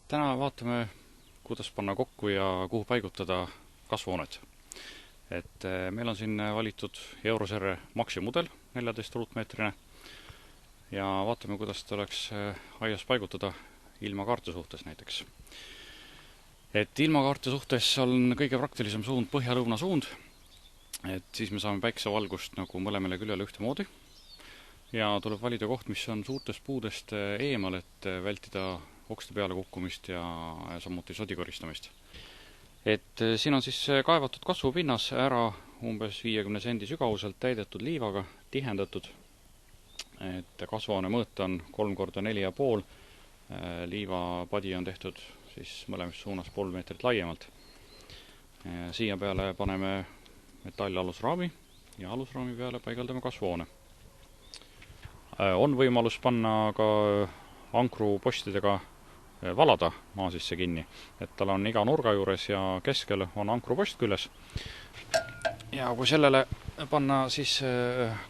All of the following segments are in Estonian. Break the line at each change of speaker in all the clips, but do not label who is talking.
Täna vaatame, kuidas panna kokku ja kuhu paigutada kasvuhoonet. Meil on siin valitud Euroserre Maxi mudel, 14 ruutmeetrine, ja vaatame, kuidas ta oleks aias paigutada ilmakaarte suhtes näiteks. Ilmakaarte suhtes on kõige praktilisem suund põhja-lõuna suund, siis me saame päiksevalgust nagu mõlemale küljele ühtemoodi ja tuleb valida koht, mis on suurtest puudest eemal, et vältida okste peale kukkumist ja samuti sodi koristamist. Siin on siis kaevatud kasvupinnas ära umbes 50 sendi sügavuselt täidetud liivaga, tihendatud. Kasvuhoone mõõt on 3 × 4,5. Liivapadi on tehtud siis mõlemas suunas 3 meetrit laiemalt. Siia peale paneme metalli-alusraami ja alusraami peale paigaldame kasvuhoone. On võimalus panna ka ankrupostidega valada maa sisse kinni, tal on iga nurga juures ja keskel on ankrupost küljes. Ja kui sellele panna siis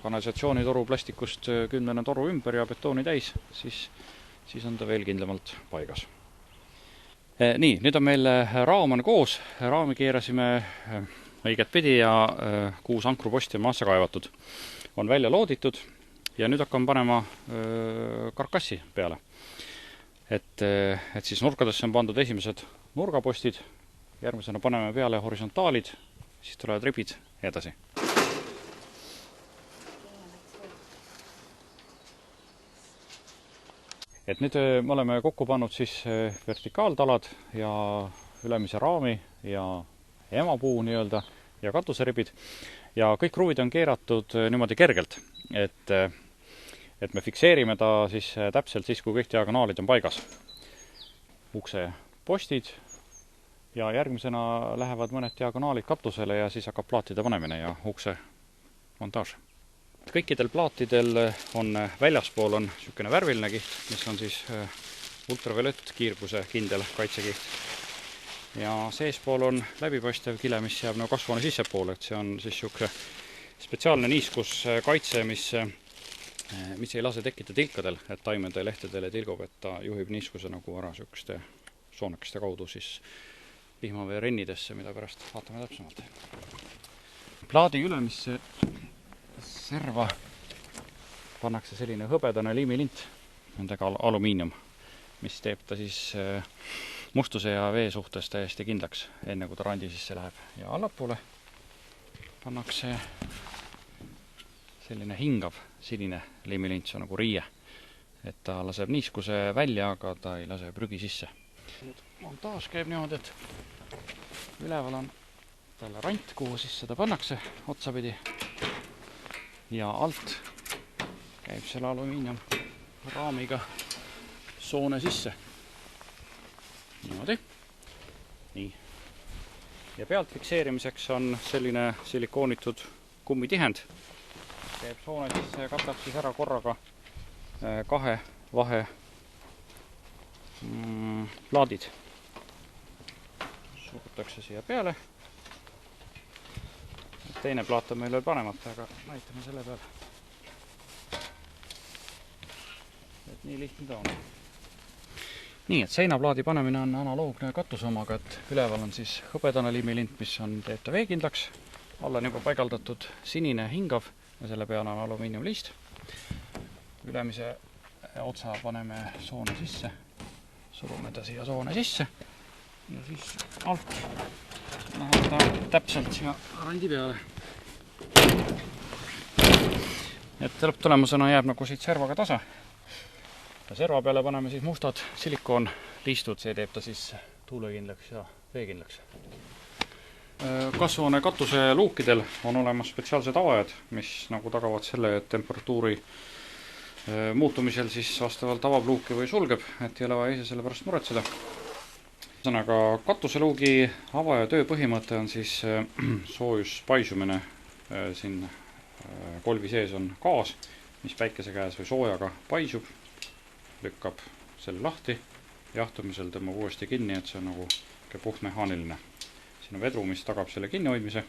kanalisatsioonitoru plastikust 10 toru ümber ja betooni täis, siis on ta veel kindlamalt paigas. Nii, nüüd on meil raam on koos, raami keerasime õiget pidi ja 6 ankruposti on maasse kaevatud. On välja looditud ja nüüd hakkame panema karkassi peale. Et siis nurkadesse on pandud esimesed nurgapostid, järgmisena paneme peale horisontaalid, siis tulevad ribid edasi. Nüüd me oleme kokku pannud siis vertikaaltalad ja ülemise raami ja emapuu nii-öelda ja katuseribid ja kõik kruvid on keeratud niimoodi kergelt, et me fikseerime ta siis täpselt siis, kui kõik diagonaalid on paigas. Ukse postid ja järgmisena lähevad mõned diagonaalid katusele ja siis hakkab plaatide panemine ja ukse montaaž. Kõikidel plaatidel on väljaspool on niisugune värviline kiht, mis on siis ultraviolett kiirguse kindel kaitsekiht. Ja seespool on läbipaistev kile, mis jääb nagu kasvuhoone sissepoole, et see on siis niisugune spetsiaalne niiskuskaitse, mis ei lase tekkida tilkadel, et taimede lehtedele tilgub, et ta juhib niiskuse nagu ära niisuguste soonekeste kaudu siis vihmavee rennidesse, mida pärast vaatame täpsemalt. Plaadi ülemisse serva pannakse selline hõbedane liimilint, nendega alumiinium, mis teeb ta siis mustuse ja vee suhtes täiesti kindlaks, enne kui ta randi sisse läheb. Ja allapoole pannakse selline hingav sinine liimilint, see on nagu riie, et ta laseb niiskuse välja, aga ta ei lase prügi sisse. Montaaž käib niimoodi, et üleval on talle rant, kuhu siis seda pannakse otsapidi ja alt käib selle alumiinium raamiga soone sisse. Niimoodi. Nii. Ja pealt fikseerimiseks on selline silikoonitud kummitihend. Käib soone sisse ja katab siis ära korraga 2 vahe plaadid. Surutakse siia peale. Teine plaat on meil veel panemata, aga näitame selle peale. Et nii lihtne ta on. Nii, et seinaplaadi panemine on analoogne katusomaga, et üleval on siis hõbedane liimilint, mis teeb ta veekindlaks. Alla on juba paigaldatud sinine hingav ja selle peale on alumiiniumliist. Ülemise otsa paneme soone sisse, surume ta siia soone sisse ja siis alt läheb ta täpselt siia randi peale. Et lõpptulemusena jääb nagu siit servaga tasa. Ja serva peale paneme siis mustad silikoonliistud, see teeb ta siis tuulekindlaks ja veekindlaks. Kasvuhoone katuse luukidel on olemas spetsiaalsed avajad, mis nagu tagavad selle, et temperatuuri muutumisel siis vastavalt avab luuki või sulgeb, et ei ole vaja ise selle pärast muretseda. Aga katuseluugi avaja töö põhimõte on siis soojus paisumine. Siin kolvi sees on gaas, mis päikese käes või soojaga paisub, lükkab selle lahti, jahtumisel tõmbab uuesti kinni, et see on nagu puhtmehaaniline. Siin on vedru, mis tagab selle kinnihoidmise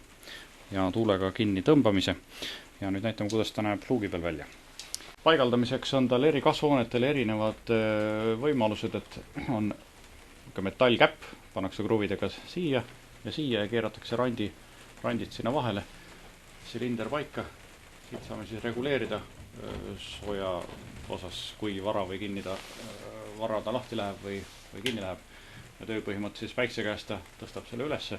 ja tuulega kinni tõmbamise. Ja nüüd näitame, kuidas ta näeb luugi peal välja. Paigaldamiseks on tal eri kasvuhoonetel erinevad võimalused, et on metallkäpp, pannakse kruvidega siia ja keeratakse randid sinna vahele, silinder paika. Siit saame siis reguleerida sooja osas, kui vara või kinni vara ta lahti läheb või kinni läheb. Ja tööpõhimõtte siis päikse käest ta tõstab selle ülesse,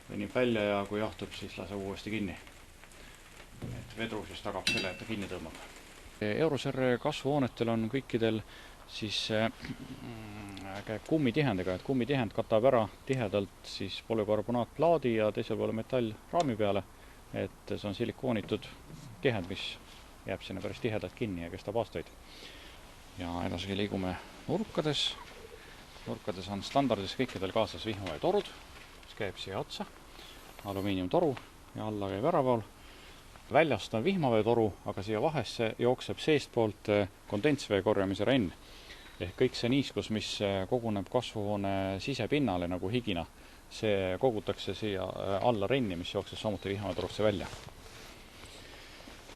venib välja ja kui jahtub, siis laseb uuesti kinni. Et vedru siis tagab selle, et ta kinni tõmbab. Euroserre kasvuhoonetel on kõikidel siis käib kummitihendega, et kummitihend katab ära tihedalt siis polükarbonaatplaadi ja teisel poole metallraami peale, et see on silikoonitud tihend, mis jääb sinna päris tihedalt kinni ja kestab aastaid. Ja edasi liigume nurkades. Nurkades on standardis kõikidel kaasas vihmaveetorud, mis käib siia otsa, alumiiniumtoru ja alla käib äravool. Väljast on vihmaveetoru, aga siia vahesse jookseb seestpoolt kondensvee korjamise renn. Ehk kõik see niiskus, mis koguneb kasvuhoone sisepinnale nagu higina, see kogutakse siia alla renni, mis jookseb samuti vihmaveetorusse välja.